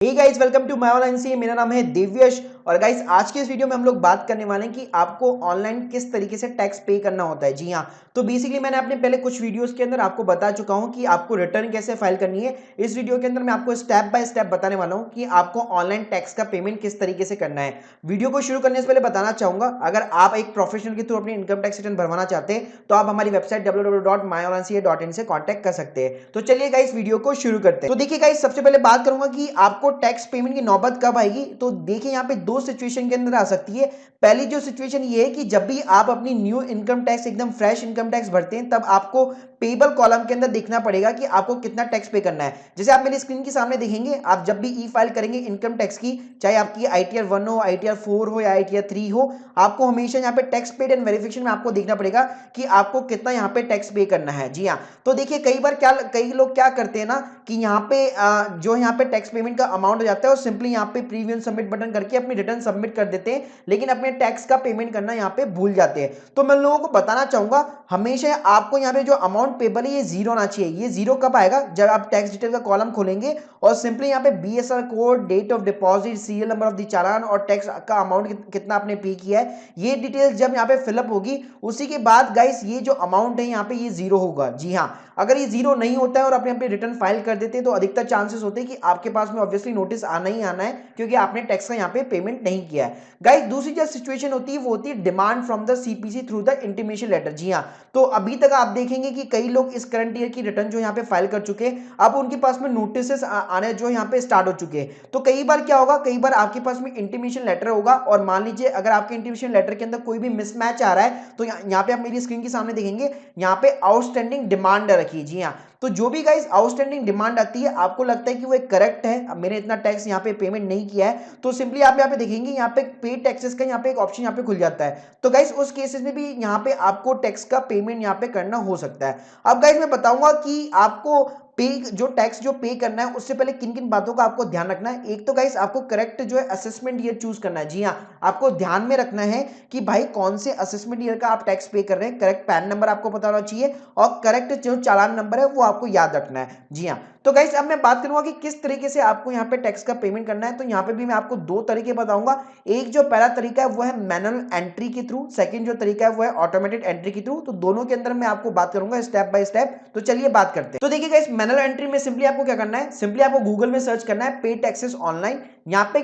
Hey guys, welcome to my online C. मेरा नाम है दिव्यश। और गाइस, आज के इस वीडियो में हम लोग बात करने वाले हैं कि आपको ऑनलाइन किस तरीके से टैक्स पे करना होता है। जी हाँ, तो बेसिकली मैंने अपने पहले कुछ वीडियोस के अंदर आपको बता चुका हूं कि आपको रिटर्न कैसे फाइल करनी है। इस वीडियो के अंदर मैं आपको स्टेप बाय स्टेप बताने वाला हूं कि आपको ऑनलाइन टैक्स का पेमेंट किस तरीके से करना है। वीडियो को शुरू करने से पहले बताना चाहूंगा, अगर आप एक प्रोफेशनल के थ्रू अपनी इनकम टैक्स रिटर्न भरवाना चाहते हैं तो आप हमारी वेबसाइट www.myonlinca.in से कॉन्टैक्ट कर सकते हैं। तो चलिए गाइस, वीडियो को शुरू करते हैं। तो देखिए गाइस, सबसे पहले बात करूंगा कि आपको टैक्स पेमेंट की नौबत कब आएगी। तो देखिए, यहाँ पे दो सिचुएशन के अंदर आ सकती है। पहली जो सिचुएशन ये है कि जब भी आप अपनी न्यू इनकम टैक्स, एकदम फ्रेश इनकम टैक्स भरते हैं, तब आपको पेबल कॉलम के अंदर देखना पड़ेगा कि आपको कितना टैक्स पे करना है। जैसे आप मेरी स्क्रीन के सामने देखेंगे, आप जब भी ई फाइल करेंगे इनकम टैक्स की, चाहे आपकी आईटीआर 1 हो, आईटीआर 4 हो या आईटीआर 3 हो, आपको हमेशा यहाँ पे टैक्स पेड एंड वेरिफिकेशन में आपको देखना पड़ेगा कि आपको कितना यहाँ पे टैक्स पे करना है। जी हाँ, तो देखिए कई लोग क्या करते हैं ना कि यहाँ पे जो यहाँ पे टैक्स पेमेंट का अमाउंट हो जाता है, वो सिंपली यहाँ पे प्रीवियस सबमिट बटन करके अपनी रिटर्न सबमिट कर देते हैं, लेकिन अपने टैक्स का पेमेंट करना यहाँ पे भूल जाते हैं। तो मैं लोगों को बताना चाहूंगा, हमेशा आपको यहाँ पे जो अमाउंट पेबल है ये जीरो होना चाहिए। ये जीरो कब आएगा? जब आप टैक्स डिटेल का कॉलम खोलेंगे और सिंपली यहाँ पे BSR code, date of deposit, serial number of the challan और टैक्स का अमाउंट कितना आपने पे किया है, ये डिटेल्स जब यहाँ पे फिलअप होगी, उसी के बाद गाइस ये जो अमाउंट है यहाँ पे ये जीरो होगा। जी हाँ, अगर ये जीरो नहीं होता है और अपने रिटर्न फाइल कर देते हैं तो अधिकतर चांसेस होते हैं कि आपके पास में ऑब्वियसली नोटिस आना ही आना है, क्योंकि आपने टैक्स का यहाँ पे पेमेंट नहीं किया है। गाइस, दूसरी जो सिचुएशन होती है वो होती है demand from the CPC through the intimation letter. जी हाँ, तो अभी तक आप देखेंगे कि कई लोग इस करंट ईयर की रिटर्न जो यहाँ पे फाइल कर चुके हैं, अब उनके पास में नोटिस आने जो यहाँ पे स्टार्ट हो चुके हैं। तो कई बार क्या होगा, कई बार आपके पास में इंटीमेशन लेटर होगा और मान लीजिए अगर आपके इंटीमेशन लेटर के अंदर कोई भी मिसमैच आ रहा है, तो यहाँ पे आप मेरी स्क्रीन के सामने देखेंगे, यहाँ पे आउटस्टैंडिंग डिमांड रखी। जी हाँ, तो जो भी गाइस आउटस्टैंडिंग डिमांड आती है, आपको लगता है कि वो एक करेक्ट है, अब मैंने इतना टैक्स यहाँ पे पेमेंट नहीं किया है, तो सिंपली आप यहाँ पे देखेंगे, यहाँ पे पे टैक्सेस का यहाँ पे एक ऑप्शन यहाँ पे खुल जाता है। तो गाइस, उस केसेस में भी यहाँ पे आपको टैक्स का पेमेंट यहाँ पे करना हो सकता है। अब गाइस, मैं बताऊंगा कि आपको पे जो टैक्स जो पे करना है, उससे पहले किन किन बातों का आपको ध्यान रखना है। एक तो गाइस, आपको करेक्ट जो है असेसमेंट ईयर चूज करना है। जी हाँ, आपको ध्यान में रखना है कि भाई कौन से असेसमेंट ईयर का आप टैक्स पे कर रहे हैं। करेक्ट पैन नंबर आपको पता होना चाहिए और करेक्ट जो चालान नंबर है वो आपको याद रखना है। जी हाँ, तो गाइस, अब मैं बात करूंगा कि किस तरीके से आपको यहाँ पे टैक्स का पेमेंट करना है। तो यहाँ पे भी मैं आपको दो तरीके बताऊंगा। एक जो पहला तरीका है वो है मैनुअल एंट्री के थ्रू, सेकंड जो तरीका है वो है ऑटोमेटेड एंट्री के थ्रू। तो दोनों के अंदर मैं आपको बात करूंगा स्टेप बाय स्टेप। तो चलिए बात करते हैं। तो देखिए गाइस, मैनुअल एंट्री में सिंपली आपको क्या करना है, सिंपली आपको गूगल में सर्च करना है पे टैक्सेस ऑनलाइन। यहाँ पे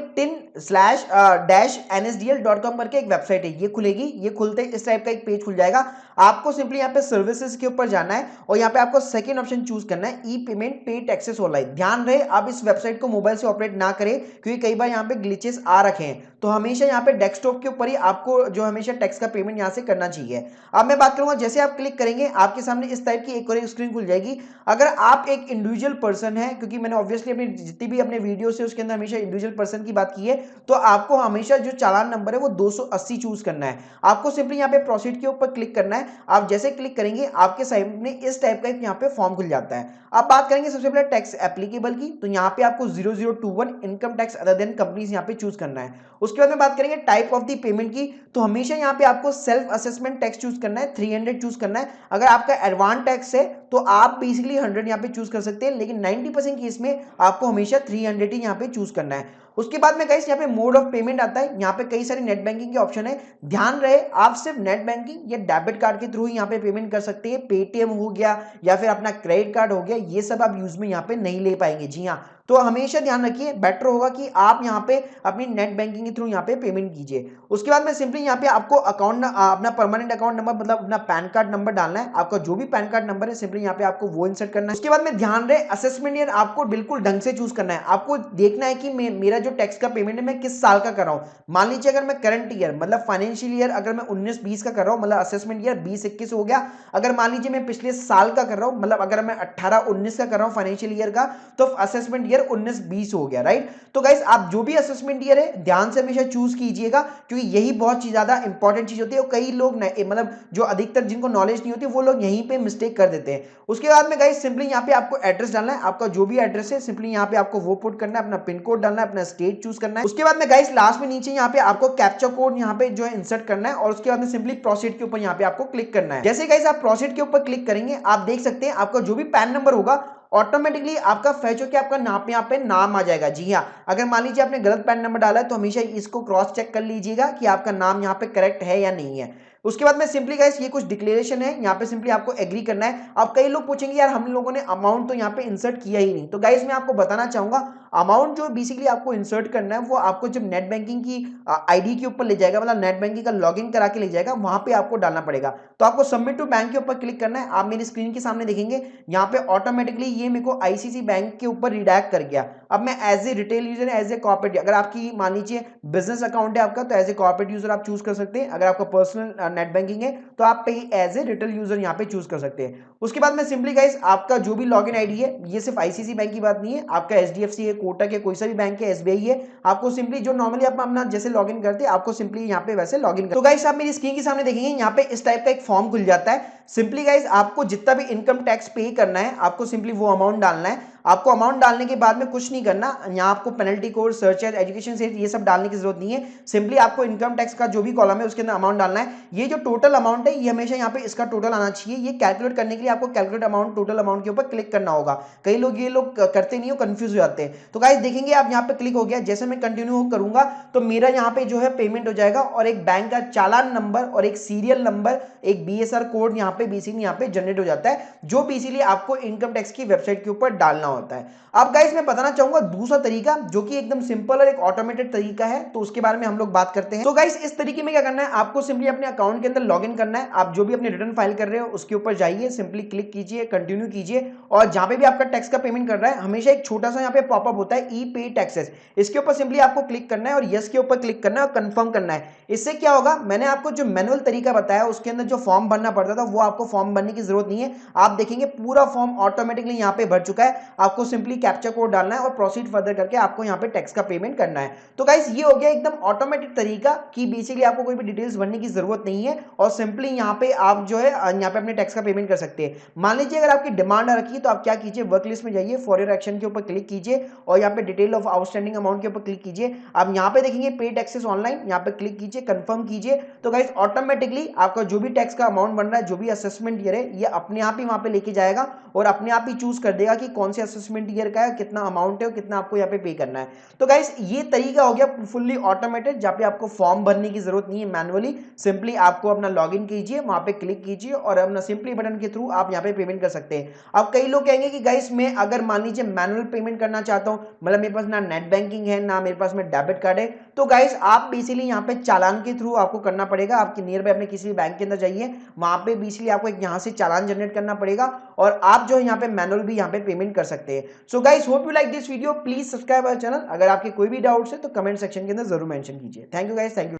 tin/nsdl.com करके एक वेबसाइट है, ये खुलेगी। ये खुलते इस टाइप का एक पेज खुल जाएगा। आपको सिंपली यहाँ पे सर्विसेज के ऊपर जाना है और यहाँ पे आपको सेकंड ऑप्शन चूज करना है, ई पेमेंट पे टैक्सेस ऑनलाइन। ध्यान रहे, आप इस वेबसाइट को मोबाइल से ऑपरेट ना करें, क्योंकि कई बार यहाँ पे ग्लिचेस आ रखे हैं। तो हमेशा यहाँ पे डेस्कटॉप के ऊपर ही आपको जो हमेशा टैक्स का पेमेंट यहाँ से करना चाहिए। अब मैं बात करूंगा, जैसे आप क्लिक करेंगे आपके सामने इस टाइप की एक और स्क्रीन खुल जाएगी। अगर आप एक इंडिविजुअल पर्सन है, क्योंकि मैंने ऑब्वियसली अपनी जितनी भी अपने वीडियो से उसके अंदर हमेशा इंडिविजुअल पर्सन की बात की है, तो आपको हमेशा जो चालान नंबर है वो 280 चूज करना है। आपको सिंपली यहाँ पे प्रोसीड के ऊपर क्लिक करना है। आप जैसे क्लिक करेंगे आपके सामने इस टाइप का एक यहाँ पे फॉर्म खुल जाता है। अब बात करेंगे सबसे पहले टैक्स एप्लीकेबल की, तो यहाँ पे आपको 0021 income tax other than companies यहाँ पे चूज करना है। उसके बाद में बात करेंगे टाइप ऑफ द पेमेंट की, तो हमेशा यहाँ पे आपको सेल्फ असेसमेंट टैक्स चूज करना है, 300 चूज करना है। अगर आपका एडवांस टैक्स है तो आप बेसिकली 100 यहाँ पे चूज कर सकते हैं, लेकिन 90% केस में आपको हमेशा 300 ही यहाँ पे चूज करना है। उसके बाद में गाइस, यहाँ पे मोड ऑफ पेमेंट आता है। यहाँ पे कई सारे नेट बैंकिंग के ऑप्शन है। ध्यान रहे, आप सिर्फ नेट बैंकिंग या डेबिट कार्ड के थ्रू ही यहाँ पे पेमेंट कर सकते हैं। पेटीएम हो गया या फिर अपना क्रेडिट कार्ड हो गया, ये सब आप यूज में यहाँ पे नहीं ले पाएंगे। जी हाँ, तो हमेशा ध्यान रखिए, बेटर होगा कि आप यहाँ पे अपनी नेट बैंकिंग के थ्रू यहाँ पे पेमेंट कीजिए। उसके बाद में सिंपली यहाँ पे आपको अकाउंट अपना परमानेंट अकाउंट नंबर, मतलब अपना पैन कार्ड नंबर डालना है। आपका जो भी पैन कार्ड नंबर है सिंपली यहाँ पे आपको वो इंसर्ट करना है। उसके बाद में ध्यान रहे, असेसमेंट ईयर आपको बिल्कुल ढंग से चूज करना है। आपको देखना है कि मेरा जो टैक्स का पेमेंट है मैं किस साल का कर रहा हूँ। मान लीजिए अगर मैं करंट ईयर मतलब फाइनेंशियल ईयर अगर मैं 19-20 का कर रहा हूँ, मतलब असेसमेंट ईयर 20-21 हो गया। अगर मान लीजिए मैं पिछले साल का कर रहा हूँ, मतलब अगर मैं 18-19 का कर रहा हूँ फाइनेंशियल ईयर का, तो असेसमेंट ईयर 19-20 हो गया, राइट। तो गाइस, आप जो भी असेसमेंट ईयर है ध्यान से हमेशा चूज कीजिएगा, क्योंकि यही बहुत ज्यादा इंपॉर्टेंट चीज होती है। और कई लोग मतलब जो अधिकतर जिनको नॉलेज नहीं होती वो लोग यहीं पे मिस्टेक कर देते हैं। उसके बाद में गाइस, सिंपली यहाँ पे आपको एड्रेस डालना है। आपका जो भी एड्रेस है सिंपली यहाँ पे आपको वो पुट करना है, अपना पिन कोड डालना है, अपना स्टेट चूज करना है। उसके बाद में गाइस, लास्ट में नीचे यहाँ पे आपको कैप्चा कोड यहाँ पे जो है इंसर्ट करना है और उसके बाद में सिंपली प्रोसीड के ऊपर यहाँ पे आपको क्लिक करना है। जैसे गाइस आप प्रोसीड के ऊपर क्लिक करेंगे, आप देख सकते हैं आपका जो भी पैन नंबर होगा ऑटोमेटिकली आपका फैच होकर आपका यहाँ पे नाम आ जाएगा। जी हाँ, अगर मान लीजिए आपने गलत पैन नंबर डाला है तो हमेशा इसको क्रॉस चेक कर लीजिएगा कि आपका नाम यहाँ पे करेक्ट है या नहीं है। उसके बाद में सिंपली गाइस ये कुछ डिक्लेरेशन है, यहाँ पे सिंपली आपको एग्री करना है। अब कई लोग पूछेंगे यार हम लोगों ने अमाउंट तो यहाँ पे इंसर्ट किया ही नहीं, तो गाइस मैं आपको बताना चाहूंगा अमाउंट जो बेसिकली आपको इंसर्ट करना है वो आपको जब नेट बैंकिंग की आईडी के ऊपर ले जाएगा, मतलब नेट बैंकिंग का लॉगिन करा के ले जाएगा, वहां पे आपको डालना पड़ेगा। तो आपको सबमिट टू बैंक के ऊपर क्लिक करना है। आप मेरी स्क्रीन के सामने देखेंगे यहाँ पे ऑटोमेटिकली ये मेरे को आईसीसी बैंक के ऊपर रिडायरेक्ट कर गया। अब मैं as a retail user, as a corporate, अगर आपकी मान लीजिए बिजनेस अकाउंट है आपका तो एज ए कॉर्पोरेट यूजर आप चूज कर सकते हैं। अगर आपका पर्सनल नेट बैंकिंग है तो आप पे एज ए रिटेल यूजर यहाँ पे चूज कर सकते हैं। उसके बाद में सिंपली गाइस आपका जो भी लॉगिन आईडी है, ये सिर्फ आईसीसी बैंक की बात नहीं है, आपका एचडीएफसी है, कोटक है, कोई सा भी बैंक है, एसबीआई है, आपको सिंपली जो नॉर्मली आप अपना जैसे लॉगिन करते हैं आपको सिंपली यहाँ पे वैसे लॉगिन। तो गाइस आप मेरी स्क्रीन के सामने देखेंगे यहाँ पे इस टाइप का एक फॉर्म खुल जाता है। सिंपली गाइस आपको जितना भी इनकम टैक्स पे करना है आपको सिंपली वो अमाउंट डालना है। आपको अमाउंट डालने के बाद में कुछ नहीं करना, यहाँ आपको penalty code, searches, education set ये सब डालने की जरूरत नहीं है। सिंपली आपको इनकम टैक्स का जो भी कॉलम है उसके अंदर अमाउंट डालना है। ये जो टोटल अमाउंट है ये हमेशा यहाँ पे इसका टोटल आना चाहिए। ये कैलकुलेट करने के लिए आपको कैलकुलेट अमाउंट, टोटल अमाउंट के ऊपर क्लिक करना होगा। कई लोग ये लोग करते नहीं हो, कंफ्यूज हो जाते हैं। तो गाइस देखेंगे आप यहाँ पे क्लिक हो गया, जैसे मैं कंटिन्यू करूंगा तो मेरा यहाँ पे जो है पेमेंट हो जाएगा और एक बैंक का चालान नंबर और एक सीरियल नंबर, एक बीएसआर कोड यहाँ पे बेसिकली यहाँ पे जनरेट हो जाता है, जो बेसिकली आपको इनकम टैक्स की वेबसाइट के ऊपर डालना होता है। अब गाइस मैं बताना चाहूंगा दूसरा तरीका जो कि एकदम सिंपल और एक ऑटोमेटेड तरीका है, तो उसके बारे में हम लोग बात करते हैं। तो गाइस इस तरीके में क्या करना है, आपको सिंपली अपने अकाउंट के अंदर लॉगिन करना है। आप जो भी अपने रिटर्न फाइल कर रहे हो उसके ऊपर जाइए, सिंपली क्लिक कीजिए, कंटिन्यू कीजिए, और जहां पे भी आपका टैक्स का पेमेंट कर रहा है हमेशा एक छोटा सा यहाँ पे पॉपअप होता है, ई पे टैक्सेस, इसके ऊपर सिंपली आपको क्लिक करना है और यस के ऊपर क्लिक करना है और कंफर्म करना है। इससे क्या होगा, मैंने आपको जो मैनुअल तरीका बताया उसके अंदर जो फॉर्म भरना पड़ता था वो आपको फॉर्म भरने की जरूरत नहीं है। आप देखेंगे पूरा फॉर्म ऑटोमेटिकली यहाँ पे भर चुका है। आपको सिंपली कैप्चा कोड डालना है और प्रोसीड फर्दर करके आपको यहाँ पे टैक्स का पेमेंट करना है। तो गाइस ये हो गया एकदम ऑटोमेटिक तरीका कि बेसिकली आपको कोई भी डिटेल्स भरने की जरूरत नहीं है और सिंपली यहाँ पे आप जो है यहाँ पे अपने टैक्स का पेमेंट कर सकते हैं। मान लीजिए अगर आपकी डिमांड आ रखी है तो आप क्या कीजिए, वर्क लिस्ट में जाइए, फॉर योर एक्शन के ऊपर क्लिक कीजिए और यहाँ पे डिटेल ऑफ आउटस्टैंडिंग अमाउंट के ऊपर क्लिक कीजिए। आप यहाँ पे देखेंगे पे टैक्सेस ऑनलाइन, यहाँ पे क्लिक कीजिए, कंफर्म कीजिए। तो गाइस ऑटोमेटिकली आपका जो भी टैक्स का अमाउंट बन रहा है, जो भी असेसमेंट ईयर है, ये अपने आप ही वहां पे लेके जाएगा और अपने आप ही चूज कर देगा कि कौन से असेसमेंट ईयर का है, कितना अमाउंट है और कितना आपको यहाँ पे करना है। तो गाइस ये तरीका हो गया फुल्ली ऑटोमेटेड, जहां पे आपको फॉर्म भरने की जरूरत नहीं है मैनुअली। सिंपली आपको अपना लॉगिन कीजिए, वहां पे क्लिक कीजिए और अपना सिंपली बटन के थ्रू आप यहाँ पे पेमेंट कर सकते हैं। अब कई लोग कहेंगे कि गाइस मैं अगर मान लीजिए मैनुअल पेमेंट करना चाहता हूं, मतलब मेरे पास ना नेट बैंकिंग है ना मेरे पास में डेबिट कार्ड है, तो गाइस आप बेसिकली यहाँ पे चालान के थ्रू आपको करना पड़ेगा। आपके नियर बाय अपने किसी भी बैंक के अंदर जाइए, वहां पे बेसिकली आपको एक यहाँ से चालान जनरेट करना पड़ेगा और आप जो है यहाँ पे मैनुअल भी यहाँ पे पेमेंट कर सकते हैं। So guys hope you like this video, please subscribe our channel. अगर आपके कोई भी डाउट्स है तो कमेंट सेक्शन के अंदर जरूर मेंशन कीजिए। Thank you guys, thank you.